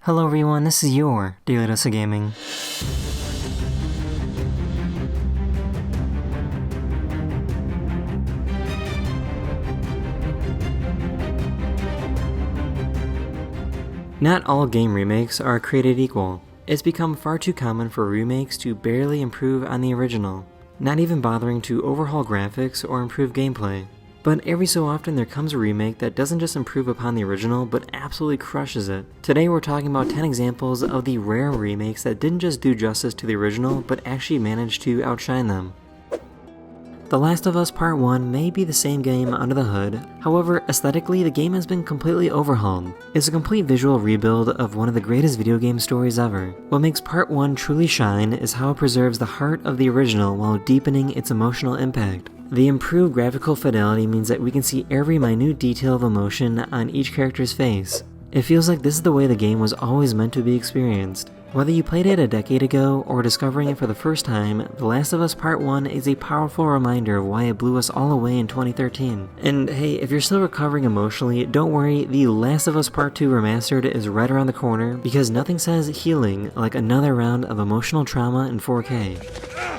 Hello everyone, this is your Daily Dose of Gaming. Not all game remakes are created equal. It's become far too common for remakes to barely improve on the original, not even bothering to overhaul graphics or improve gameplay. But every so often there comes a remake that doesn't just improve upon the original, but absolutely crushes it. Today we're talking about 10 examples of the rare remakes that didn't just do justice to the original, but actually managed to outshine them. The Last of Us Part 1 may be the same game under the hood, however, aesthetically the game has been completely overhauled. It's a complete visual rebuild of one of the greatest video game stories ever. What makes Part 1 truly shine is how it preserves the heart of the original while deepening its emotional impact. The improved graphical fidelity means that we can see every minute detail of emotion on each character's face. It feels like this is the way the game was always meant to be experienced. Whether you played it a decade ago or discovering it for the first time, The Last of Us Part 1 is a powerful reminder of why it blew us all away in 2013. And hey, if you're still recovering emotionally, don't worry, The Last of Us Part 2 Remastered is right around the corner because nothing says healing like another round of emotional trauma in 4K.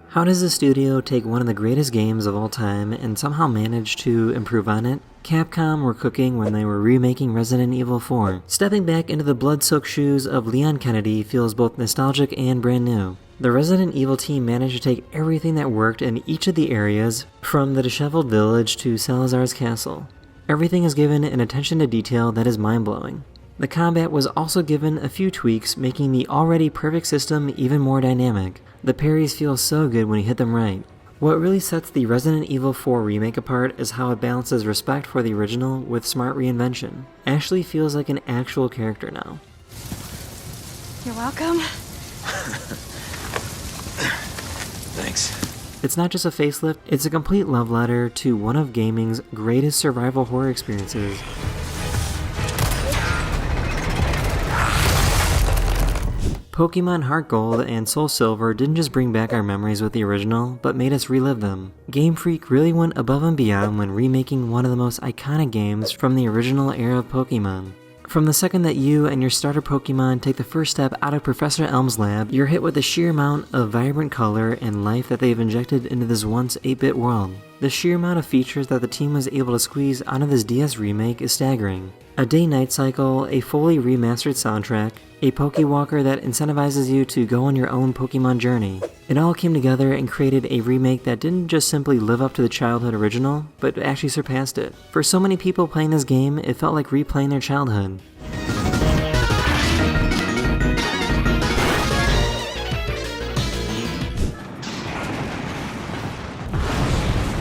How does the studio take one of the greatest games of all time and somehow manage to improve on it? Capcom were cooking when they were remaking Resident Evil 4. Stepping back into the blood-soaked shoes of Leon Kennedy feels both nostalgic and brand new. The Resident Evil team managed to take everything that worked in each of the areas, from the disheveled village to Salazar's castle. Everything is given an attention to detail that is mind-blowing. The combat was also given a few tweaks, making the already perfect system even more dynamic. The parries feel so good when you hit them right. What really sets the Resident Evil 4 remake apart is how it balances respect for the original with smart reinvention. Ashley feels like an actual character now. You're welcome. Thanks. It's not just a facelift, it's a complete love letter to one of gaming's greatest survival horror experiences. Pokemon Heart Gold and Soul Silver didn't just bring back our memories with the original, but made us relive them. Game Freak really went above and beyond when remaking one of the most iconic games from the original era of Pokemon. From the second that you and your starter Pokemon take the first step out of Professor Elm's lab, you're hit with the sheer amount of vibrant color and life that they've injected into this once 8-bit world. The sheer amount of features that the team was able to squeeze onto this DS remake is staggering. A day-night cycle, a fully remastered soundtrack, a Pokewalker that incentivizes you to go on your own Pokemon journey. It all came together and created a remake that didn't just simply live up to the childhood original, but actually surpassed it. For so many people playing this game, it felt like replaying their childhood.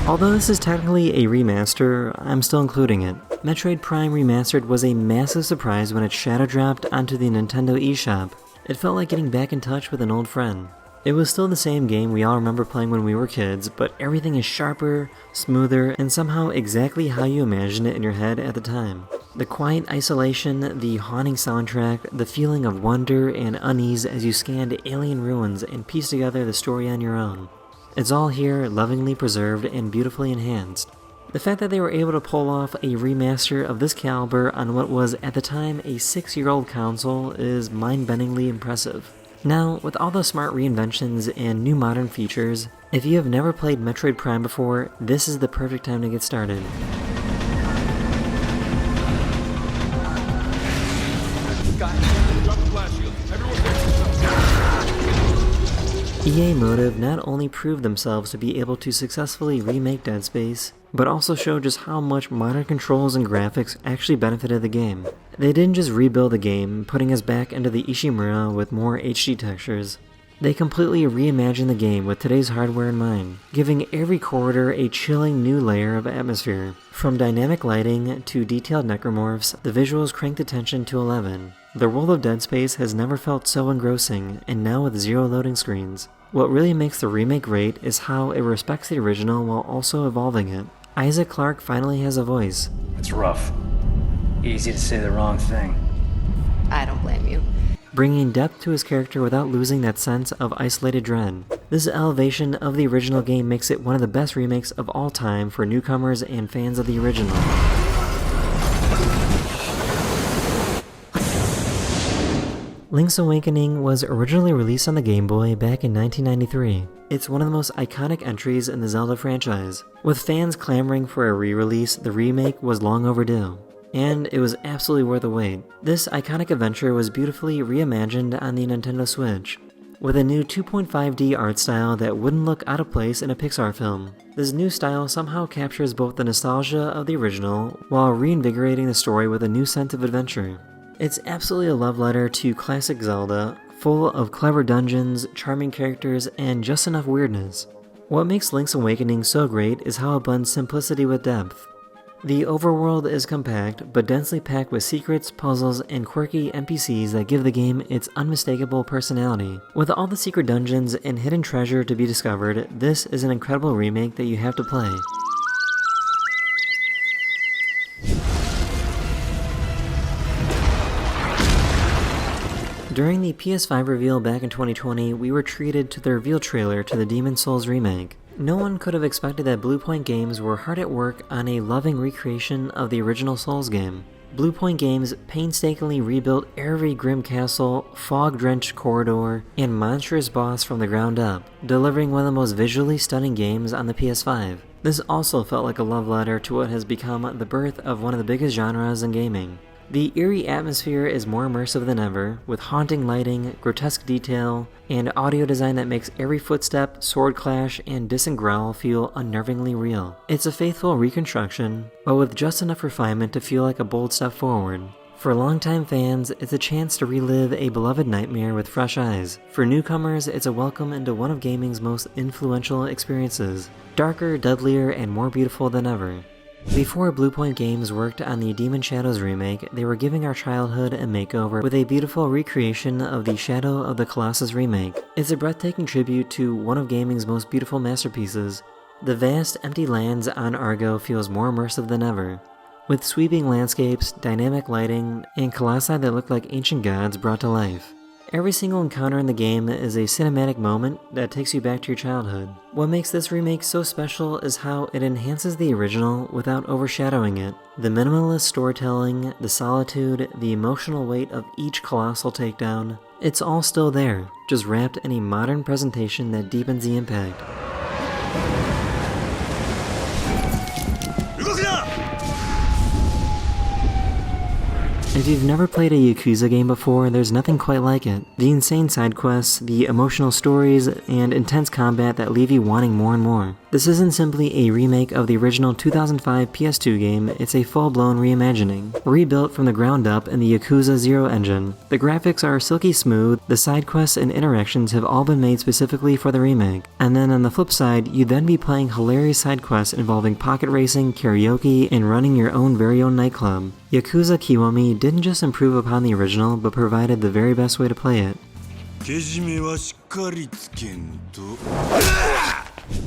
Although this is technically a remaster, I'm still including it. Metroid Prime Remastered was a massive surprise when it shadow dropped onto the Nintendo eShop. It felt like getting back in touch with an old friend. It was still the same game we all remember playing when we were kids, but everything is sharper, smoother, and somehow exactly how you imagined it in your head at the time. The quiet isolation, the haunting soundtrack, the feeling of wonder and unease as you scanned alien ruins and pieced together the story on your own. It's all here, lovingly preserved and beautifully enhanced. The fact that they were able to pull off a remaster of this caliber on what was at the time a 6-year-old console is mind-bendingly impressive. Now, with all the smart reinventions and new modern features, if you have never played Metroid Prime before, this is the perfect time to get started. EA Motive not only proved themselves to be able to successfully remake Dead Space, but also showed just how much modern controls and graphics actually benefited the game. They didn't just rebuild the game, putting us back into the Ishimura with more HD textures. They completely reimagined the game with today's hardware in mind, giving every corridor a chilling new layer of atmosphere. From dynamic lighting to detailed necromorphs, the visuals cranked attention to 11. The world of Dead Space has never felt so engrossing, and now with 0 loading screens. What really makes the remake great is how it respects the original while also evolving it. Isaac Clarke finally has a voice. It's rough. Easy to say the wrong thing. I don't blame you. Bringing depth to his character without losing that sense of isolated dread. This elevation of the original game makes it one of the best remakes of all time for newcomers and fans of the original. Link's Awakening was originally released on the Game Boy back in 1993. It's one of the most iconic entries in the Zelda franchise. With fans clamoring for a re-release, the remake was long overdue. And it was absolutely worth the wait. This iconic adventure was beautifully reimagined on the Nintendo Switch, with a new 2.5D art style that wouldn't look out of place in a Pixar film. This new style somehow captures both the nostalgia of the original while reinvigorating the story with a new sense of adventure. It's absolutely a love letter to classic Zelda, full of clever dungeons, charming characters, and just enough weirdness. What makes Link's Awakening so great is how it blends simplicity with depth. The overworld is compact, but densely packed with secrets, puzzles, and quirky NPCs that give the game its unmistakable personality. With all the secret dungeons and hidden treasure to be discovered, this is an incredible remake that you have to play. During the PS5 reveal back in 2020, we were treated to the reveal trailer to the Demon's Souls remake. No one could have expected that Bluepoint Games were hard at work on a loving recreation of the original Souls game. Bluepoint Games painstakingly rebuilt every grim castle, fog-drenched corridor, and monstrous boss from the ground up, delivering one of the most visually stunning games on the PS5. This also felt like a love letter to what has become the birth of one of the biggest genres in gaming. The eerie atmosphere is more immersive than ever, with haunting lighting, grotesque detail, and audio design that makes every footstep, sword clash, and distant growl feel unnervingly real. It's a faithful reconstruction, but with just enough refinement to feel like a bold step forward. For longtime fans, it's a chance to relive a beloved nightmare with fresh eyes. For newcomers, it's a welcome into one of gaming's most influential experiences, darker, deadlier, and more beautiful than ever. Before Bluepoint Games worked on the Demon Shadows remake, they were giving our childhood a makeover with a beautiful recreation of the Shadow of the Colossus remake. It's a breathtaking tribute to one of gaming's most beautiful masterpieces. The vast, empty lands on Argo feels more immersive than ever, with sweeping landscapes, dynamic lighting, and colossi that look like ancient gods brought to life. Every single encounter in the game is a cinematic moment that takes you back to your childhood. What makes this remake so special is how it enhances the original without overshadowing it. The minimalist storytelling, the solitude, the emotional weight of each colossal takedown, it's all still there, just wrapped in a modern presentation that deepens the impact. If you've never played a Yakuza game before, there's nothing quite like it. The insane side quests, the emotional stories, and intense combat that leave you wanting more and more. This isn't simply a remake of the original 2005 PS2 game, it's a full-blown reimagining, rebuilt from the ground up in the Yakuza 0 engine. The graphics are silky smooth, the side quests and interactions have all been made specifically for the remake. And then on the flip side, you'd then be playing hilarious side quests involving pocket racing, karaoke, and running your own very own nightclub. Yakuza Kiwami didn't just improve upon the original, but provided the very best way to play it.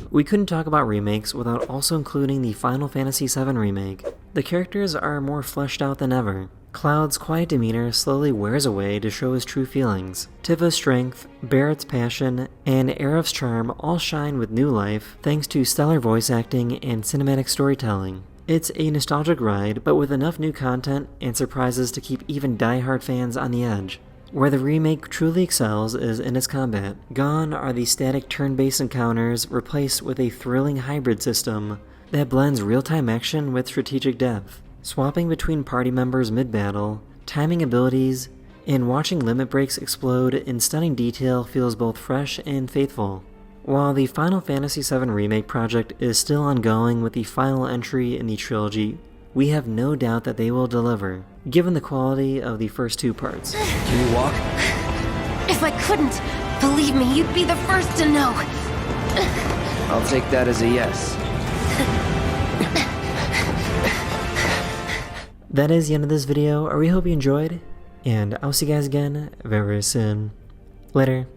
We couldn't talk about remakes without also including the Final Fantasy VII remake. The characters are more fleshed out than ever. Cloud's quiet demeanor slowly wears away to show his true feelings. Tifa's strength, Barrett's passion, and Aerith's charm all shine with new life thanks to stellar voice acting and cinematic storytelling. It's a nostalgic ride, but with enough new content and surprises to keep even die-hard fans on the edge. Where the remake truly excels is in its combat. Gone are the static turn-based encounters, replaced with a thrilling hybrid system that blends real-time action with strategic depth. Swapping between party members mid-battle, timing abilities, and watching limit breaks explode in stunning detail feels both fresh and faithful. While the Final Fantasy VII Remake project is still ongoing with the final entry in the trilogy, we have no doubt that they will deliver, given the quality of the first two parts. Can you walk? If I couldn't, believe me, you'd be the first to know. I'll take that as a yes. That is the end of this video. I really hope you enjoyed, and I'll see you guys again very soon. Later.